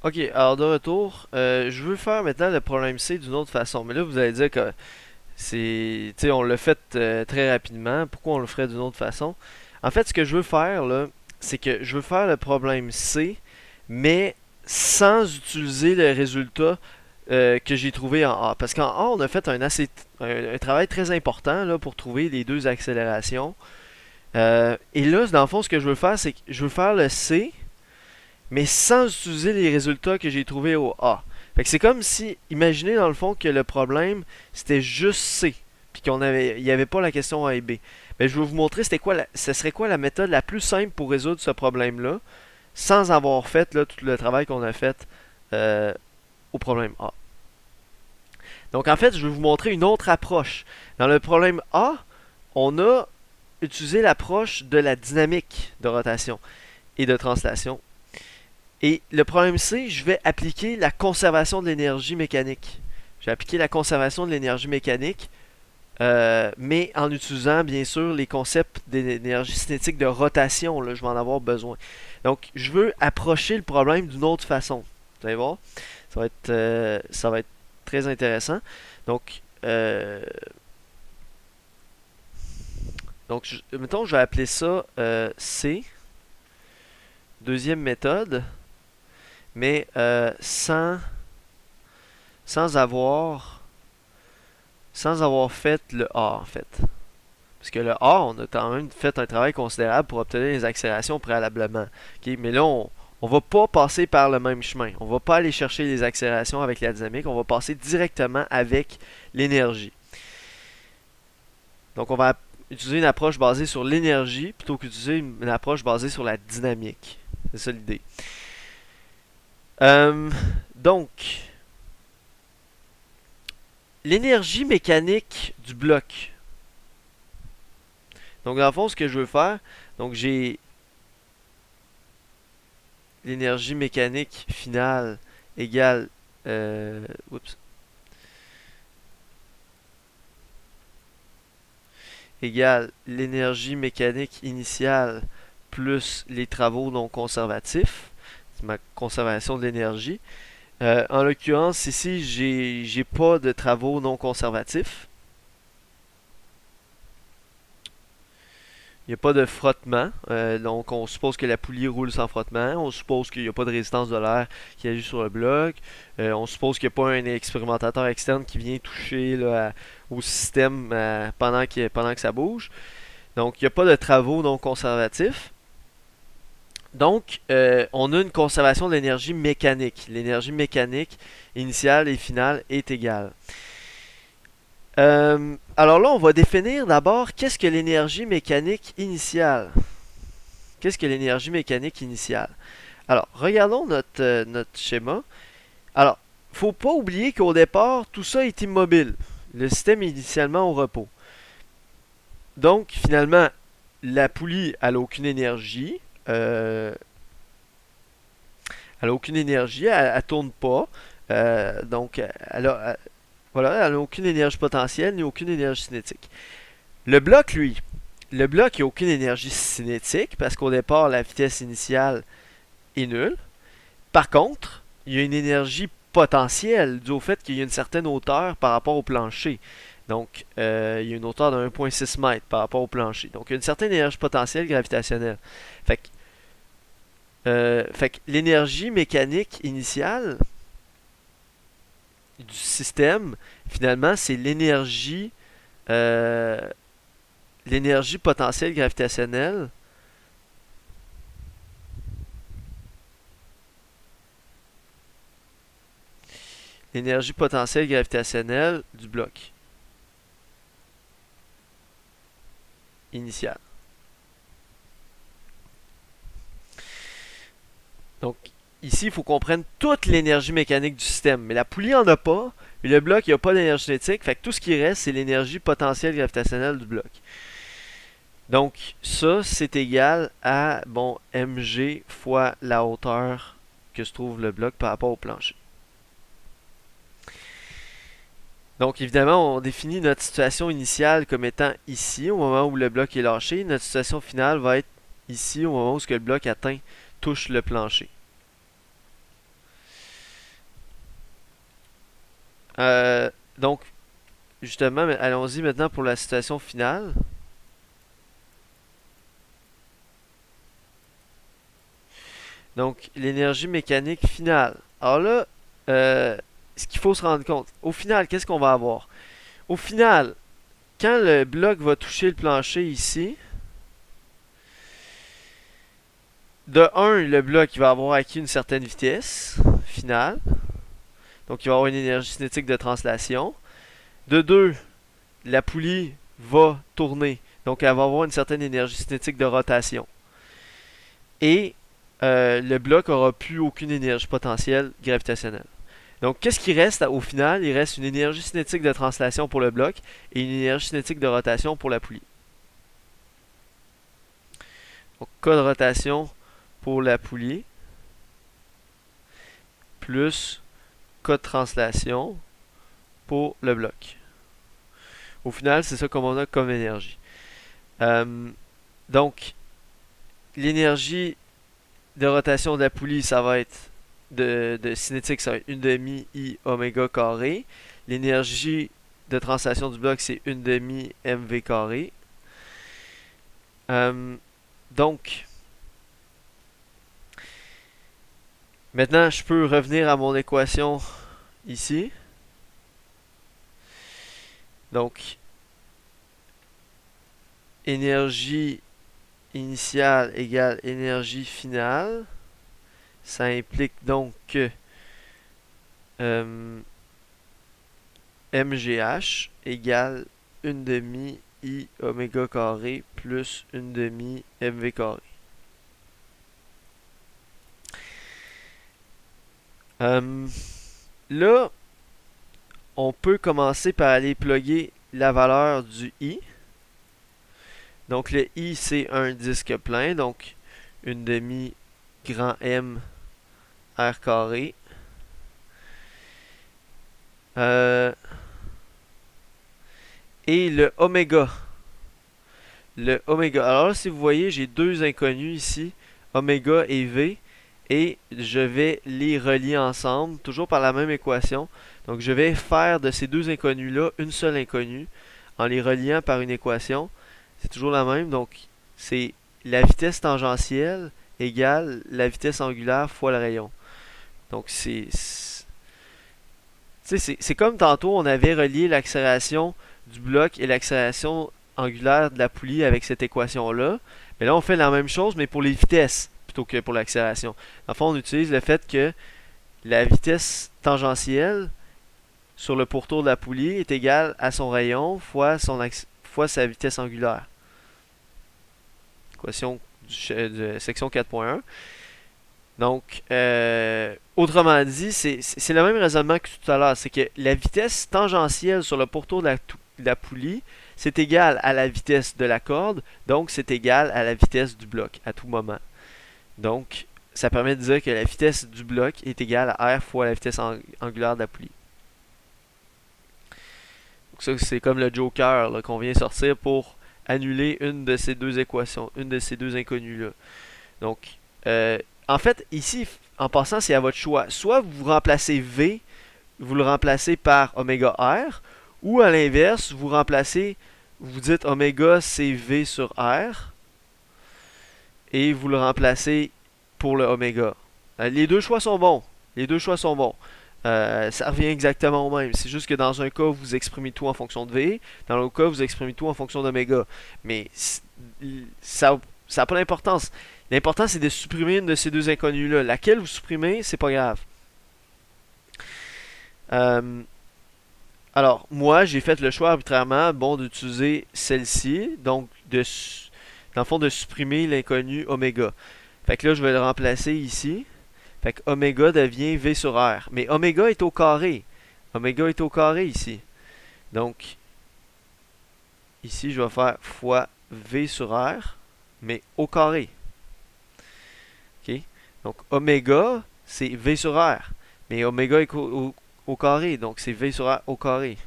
Ok, alors de retour, je veux faire maintenant le problème C d'une autre façon. Mais là, vous allez dire que tu sais, on l'a fait très rapidement. Pourquoi on le ferait d'une autre façon? En fait, ce que je veux faire là, c'est que je veux faire le problème C, mais sans utiliser le résultat que j'ai trouvé en A. Parce qu'en A, on a fait un travail très important là pour trouver les deux accélérations. Et là, dans le fond, ce que je veux faire, c'est que je veux faire le C mais sans utiliser les résultats que j'ai trouvés au A. Fait que c'est comme si, imaginez dans le fond que le problème c'était juste C, puis il n'y avait pas la question A et B. Mais je vais vous montrer ce serait quoi la méthode la plus simple pour résoudre ce problème-là, sans avoir fait là, tout le travail qu'on a fait euh, au problème A. Donc en fait, je vais vous montrer une autre approche. Dans le problème A, on a utilisé l'approche de la dynamique de rotation et de translation. Et le problème C, je vais appliquer la conservation de l'énergie mécanique. Je vais appliquer la conservation de l'énergie mécanique, mais en utilisant bien sûr les concepts d'énergie cinétique de rotation. Là, je vais en avoir besoin. Donc, je veux approcher le problème d'une autre façon. Vous allez voir, ça va être très intéressant. Donc, mettons, je vais appeler ça C, deuxième méthode, mais sans avoir sans avoir fait le A en fait. Parce que le A, on a quand même fait un travail considérable pour obtenir les accélérations préalablement. Ok, mais là, on va pas passer par le même chemin. On va pas aller chercher les accélérations avec la dynamique. On va passer directement avec l'énergie. Donc, on va utiliser une approche basée sur l'énergie plutôt qu'utiliser une approche basée sur la dynamique. C'est ça l'idée. Donc, l'énergie mécanique du bloc. Donc, dans le fond, ce que je veux faire, donc j'ai l'énergie mécanique finale égale oups, égale l'énergie mécanique initiale plus les travaux non conservatifs, c'est ma conservation de l'énergie. En l'occurrence, ici, j'ai pas de travaux non conservatifs. Il n'y a pas de frottement, donc on suppose que la poulie roule sans frottement. On suppose qu'il n'y a pas de résistance de l'air qui agit sur le bloc. On suppose qu'il n'y a pas un expérimentateur externe qui vient toucher là, au système pendant que ça bouge. Donc il n'y a pas de travaux non conservatifs. Donc on a une conservation de l'énergie mécanique. L'énergie mécanique initiale et finale est égale. Alors là, on va définir d'abord qu'est-ce que l'énergie mécanique initiale. Qu'est-ce que l'énergie mécanique initiale? Alors, regardons notre schéma. Alors, il ne faut pas oublier qu'au départ, tout ça est immobile. Le système est initialement au repos. Donc, finalement, la poulie, elle n'a aucune énergie. Elle n'a aucune énergie, elle ne tourne pas. Donc, voilà, elle n'a aucune énergie potentielle ni aucune énergie cinétique. Le bloc, lui, le bloc n'a aucune énergie cinétique parce qu'au départ, la vitesse initiale est nulle. Par contre, il y a une énergie potentielle due au fait qu'il y a une certaine hauteur par rapport au plancher. Donc, il y a une hauteur de 1,6 m par rapport au plancher. Donc, il y a une certaine énergie potentielle gravitationnelle. Fait que, fait que l'énergie mécanique initiale du système, finalement, c'est euh, l'énergie potentielle gravitationnelle l'énergie potentielle gravitationnelle du bloc initial. Donc, ici, il faut qu'on prenne toute l'énergie mécanique du système. Mais la poulie en a pas, et le bloc, il n'y a pas d'énergie cinétique. Fait que tout ce qui reste, c'est l'énergie potentielle gravitationnelle du bloc. Donc, ça, c'est égal à, bon, mg fois la hauteur que se trouve le bloc par rapport au plancher. Donc, évidemment, on définit notre situation initiale comme étant ici, au moment où le bloc est lâché. Notre situation finale va être ici, au moment où le bloc touche le plancher. Euh, donc, justement, allons-y maintenant pour la situation finale. Donc, l'énergie mécanique finale. Alors là, euh, ce qu'il faut se rendre compte, au final, qu'est-ce qu'on va avoir? Au final, quand le bloc va toucher le plancher ici, de un, le bloc il va avoir acquis une certaine vitesse finale. Donc, il va avoir une énergie cinétique de translation. De 2, la poulie va tourner. Donc, elle va avoir une certaine énergie cinétique de rotation. Et le bloc aura plus aucune énergie potentielle gravitationnelle. Donc, qu'est-ce qui reste au final? Il reste une énergie cinétique de translation pour le bloc et une énergie cinétique de rotation pour la poulie. Donc, K de rotation pour la poulie plus K de translation pour le bloc. Au final, c'est ça qu'on a comme énergie. Euh, donc, l'énergie de rotation de la poulie, ça va être de cinétique, ça va être 1 demi I oméga carré. L'énergie de translation du bloc, c'est 1 demi mv carré. Euh, donc, maintenant, je peux revenir à mon équation ici. Donc, énergie initiale égale énergie finale. Ça implique donc que MGH égale 1 demi I oméga carré plus 1 demi MV carré. Euh, Là, on peut commencer par aller plugger la valeur du I. Donc le I, c'est un disque plein, donc 1 demi grand M R carré. Euh, et le oméga. Le oméga. Alors là, si vous voyez, j'ai deux inconnus ici, oméga et V, et je vais les relier ensemble, toujours par la même équation. Donc je vais faire de ces deux inconnus-là une seule inconnue, en les reliant par une équation. C'est toujours la même, donc c'est la vitesse tangentielle égale la vitesse angulaire fois le rayon. Donc c'est comme tantôt on avait relié l'accélération du bloc et l'accélération angulaire de la poulie avec cette équation-là. Mais là, on fait la même chose, mais pour les vitesses plutôt que pour l'accélération. En fond, on utilise le fait que la vitesse tangentielle sur le pourtour de la poulie est égale à son rayon fois sa vitesse angulaire. Équation de section 4.1. Donc, autrement dit, c'est le même raisonnement que tout à l'heure. C'est que la vitesse tangentielle sur le pourtour de la poulie, c'est égal à la vitesse de la corde, donc c'est égal à la vitesse du bloc à tout moment. Donc, ça permet de dire que la vitesse du bloc est égale à R fois la vitesse angulaire de la poulie. Donc ça, c'est comme le joker qu'on vient sortir pour annuler une de ces deux équations, une de ces deux inconnues-là. Donc, euh, en fait, ici, en passant, c'est à votre choix. Soit vous remplacez V, vous le remplacez par oméga R, ou à l'inverse, vous dites oméga c'est V sur R, et vous le remplacez pour le oméga. Les deux choix sont bons. Les deux choix sont bons. Ça revient exactement au même. C'est juste que dans un cas, vous exprimez tout en fonction de V. Dans l'autre cas, vous exprimez tout en fonction d'oméga. Mais ça n'a pas d'importance. L'important, c'est de supprimer une de ces deux inconnues-là. Laquelle vous supprimez, c'est pas grave. Euh, alors, moi, j'ai fait le choix arbitrairement, bon, d'utiliser celle-ci. Donc, dans le fond, de supprimer l'inconnu oméga. Fait que là, je vais le remplacer ici. Fait que oméga devient V sur R. Mais oméga est au carré. Oméga est au carré ici. Donc, ici, je vais faire fois V sur R, mais au carré. OK? Donc, oméga, c'est V sur R. Mais oméga est au carré, donc c'est V sur R au carré.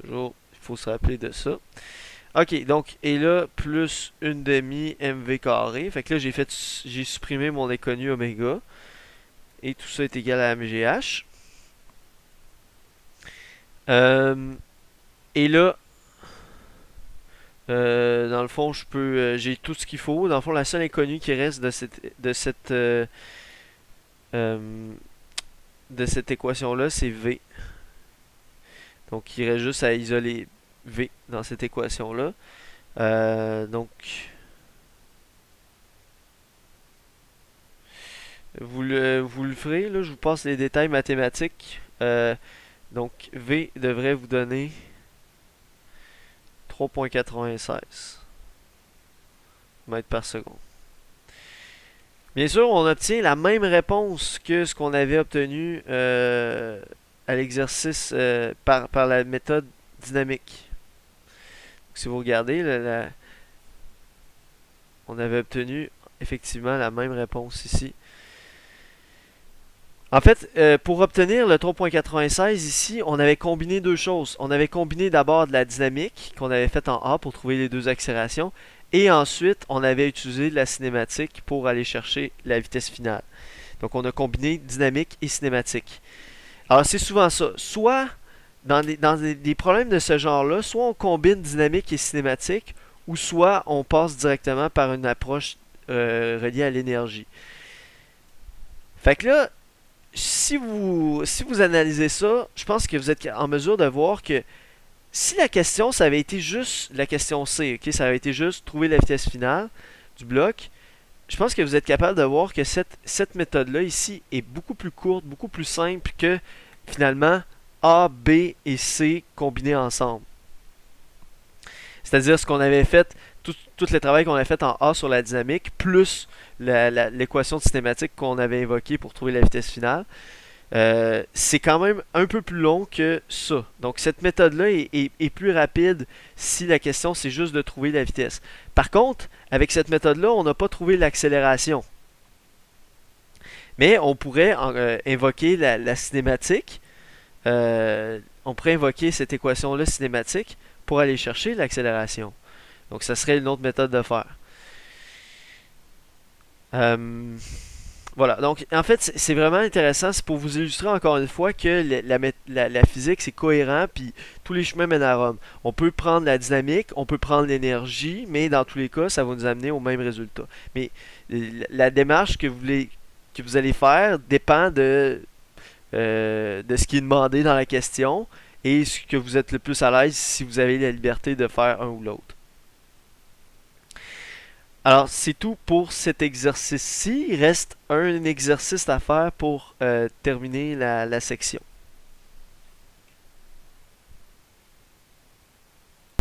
Toujours, il faut se rappeler de ça. Ok, donc, et là, plus une demi mv carré. Fait que là, j'ai supprimé mon inconnu oméga. Et tout ça est égal à mgh. Euh, et là, dans le fond, j'ai tout ce qu'il faut. Dans le fond, la seule inconnue qui reste euh, de cette équation-là, c'est V. Donc, il reste juste à isoler V dans cette équation-là. Donc, vous le ferez, là, je vous passe les détails mathématiques. Donc, V devrait vous donner 3,96 mètres par seconde. Bien sûr, on obtient la même réponse que ce qu'on avait obtenu à l'exercice par la méthode dynamique. Donc, si vous regardez, on avait obtenu effectivement la même réponse ici. En fait, pour obtenir le 3.96 ici, on avait combiné deux choses. On avait combiné d'abord de la dynamique qu'on avait faite en A pour trouver les deux accélérations. Et ensuite, on avait utilisé de la cinématique pour aller chercher la vitesse finale. Donc, on a combiné dynamique et cinématique. Alors, c'est souvent ça. Soit, dans des problèmes de ce genre-là, soit on combine dynamique et cinématique, ou soit on passe directement par une approche reliée à l'énergie. Fait que là, si vous analysez ça, je pense que vous êtes en mesure de voir que si la question, ça avait été juste la question C, ok, ça avait été juste trouver la vitesse finale du bloc, je pense que vous êtes capable de voir que cette méthode-là ici est beaucoup plus courte, beaucoup plus simple que finalement A, B et C combinés ensemble. C'est-à-dire ce qu'on avait fait, tout le travail qu'on avait fait en A sur la dynamique, plus l'équation de cinématique qu'on avait invoquée pour trouver la vitesse finale. C'est quand même un peu plus long que ça. Donc cette méthode-là est plus rapide si la question c'est juste de trouver la vitesse. Par contre, avec cette méthode-là, on n'a pas trouvé l'accélération. Mais on pourrait invoquer la cinématique. On pourrait invoquer cette équation-là cinématique pour aller chercher l'accélération. Donc ça serait une autre méthode de faire. Voilà, donc en fait c'est vraiment intéressant, c'est pour vous illustrer encore une fois que la physique c'est cohérent, puis tous les chemins mènent à Rome. On peut prendre la dynamique, on peut prendre l'énergie, mais dans tous les cas ça va nous amener au même résultat. Mais la démarche que vous allez faire dépend de ce qui est demandé dans la question et ce que vous êtes le plus à l'aise si vous avez la liberté de faire un ou l'autre. Alors, c'est tout pour cet exercice-ci. Il reste un exercice à faire pour terminer la section.